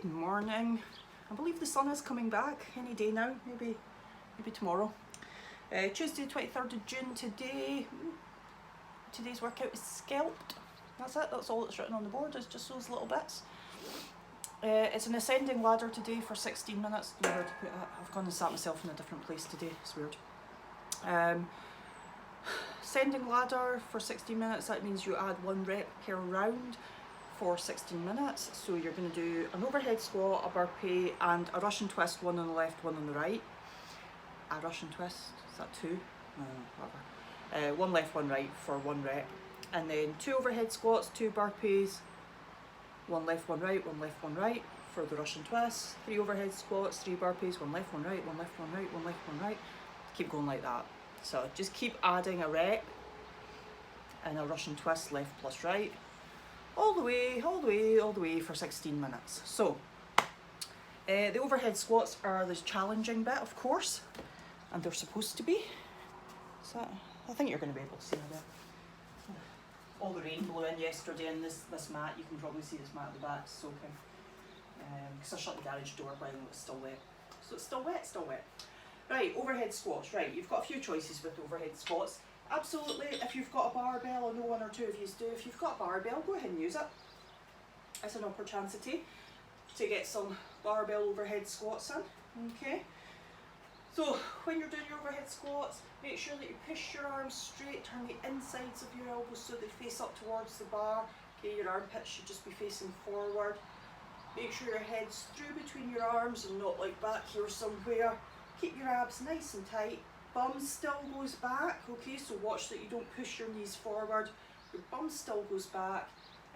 Good morning. I believe the sun is coming back any day now, maybe tomorrow. Tuesday 23rd of June today. Today's workout is Skelpt. That's it, that's all that's written on the board, is just those little bits. It's an ascending ladder today for 16 minutes. I don't know where to put it. I've gone and sat myself in a different place today, it's weird. Ascending ladder for 16 minutes, that means you add 1 rep per round for 16 minutes. So you're going to do an overhead squat, a burpee and a Russian twist, one on the left, one on the right. A Russian twist, is that 2? No, whatever. 1 left, 1 right for 1 rep. And then 2 overhead squats, 2 burpees, 1 left, 1 right, 1 left, 1 right for the Russian twist. 3 overhead squats, 3 burpees, 1 left, 1 right, 1 left, 1 right, 1 left, 1 right. Keep going like that. So just keep adding a rep and a Russian twist, left plus right, all the way for 16 minutes. So the overhead squats are the challenging bit, of course, and they're supposed to be. So I think you're going to be able to see that. All the rain blew in yesterday in this mat. You can probably see this mat at the back soaking, because I shut the garage door while it was still wet. So it's still wet. Right, overhead squats. Right, you've got a few choices with overhead squats. Absolutely, if you've got a barbell, I know 1 or 2 of you do, if you've got a barbell, go ahead and use it. It's an opportunity to get some barbell overhead squats in, okay? So, when you're doing your overhead squats, make sure that you push your arms straight, turn the insides of your elbows so they face up towards the bar. Okay, your armpits should just be facing forward. Make sure your head's through between your arms and not like back here somewhere. Keep your abs nice and tight. Bum still goes back, okay, so watch that you don't push your knees forward. Your bum still goes back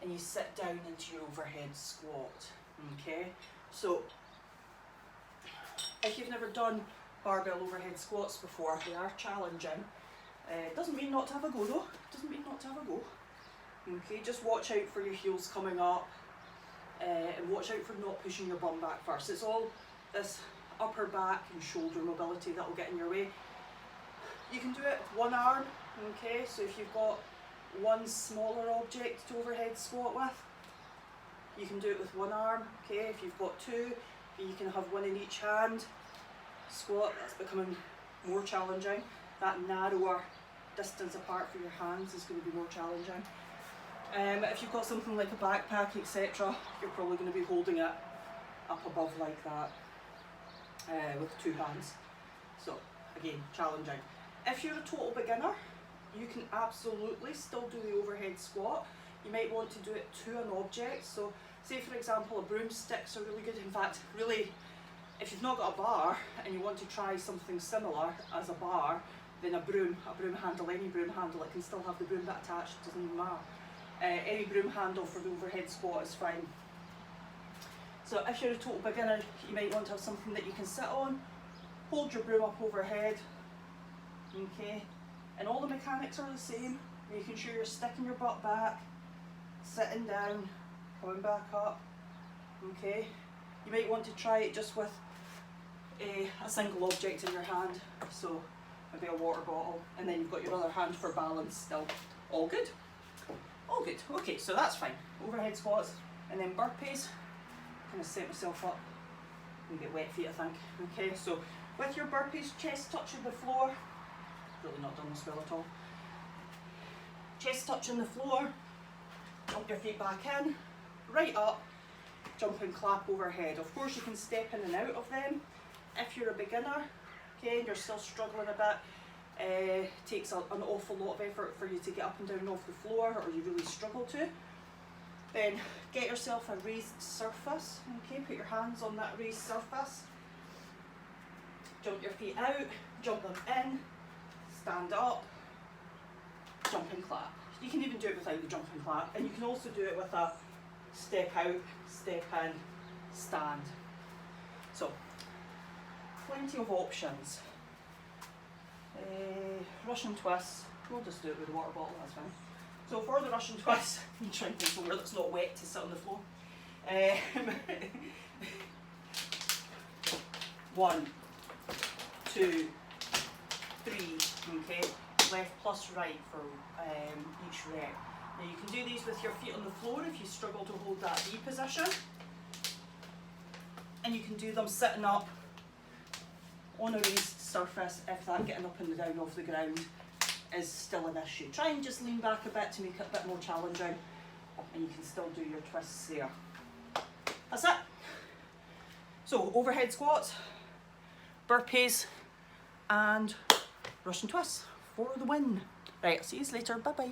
and you sit down into your overhead squat, okay? So, if you've never done barbell overhead squats before, they are challenging. Doesn't mean not to have a go though, Okay, just watch out for your heels coming up and watch out for not pushing your bum back first. It's all this upper back and shoulder mobility that will get in your way. You can do it with 1 arm, okay, so if you've got 1 smaller object to overhead squat with, you can do it with 1 arm, okay. If you've got 2, you can have 1 in each hand. Squat, that's becoming more challenging. That narrower distance apart for your hands is going to be more challenging. If you've got something like a backpack, etc., you're probably going to be holding it up above like that with 2 hands. So again, challenging. If you're a total beginner, you can absolutely still do the overhead squat. You might want to do it to an object. So say for example a broomsticks are really good. In fact, really, if you've not got a bar and you want to try something similar as a bar, then a broom handle, any broom handle, it can still have the broom bit attached, it doesn't even matter. Any broom handle for the overhead squat is fine. So if you're a total beginner, you might want to have something that you can sit on, hold your broom up overhead, okay, and all the mechanics are the same, making sure you're sticking your butt back, sitting down, coming back up, okay. You might want to try it just with a single object in your hand, so maybe a water bottle, and then you've got your other hand for balance still. All good? All good. Okay, so that's fine. Overhead squats, and then burpees. Kind of set myself up and get wet feet, I think. Okay, so with your burpees, chest touching the floor. Really not done this well at all. Chest touching the floor, jump your feet back in, right up, jump and clap overhead. Of course you can step in and out of them. If you're a beginner, okay, and you're still struggling a bit, takes an awful lot of effort for you to get up and down off the floor, or you really struggle to, then get yourself a raised surface, okay, put your hands on that raised surface, jump your feet out, jump them in, stand up, jump and clap. You can even do it without the jump and clap, and you can also do it with a step out, step in, stand. So, plenty of options. Russian twist, we'll just do it with a water bottle, that's fine. So for the Russian twist, I'm trying to somewhere that's not wet to sit on the floor. 1, 2, 3, okay, left plus right for each rep. Now you can do these with your feet on the floor if you struggle to hold that V position. And you can do them sitting up on a raised surface if that getting up and down off the ground is still an issue. Try and just lean back a bit to make it a bit more challenging, and you can still do your twists there. That's it. So overhead squats, burpees, and Russian twists for the win. Right, I'll see you later. Bye bye.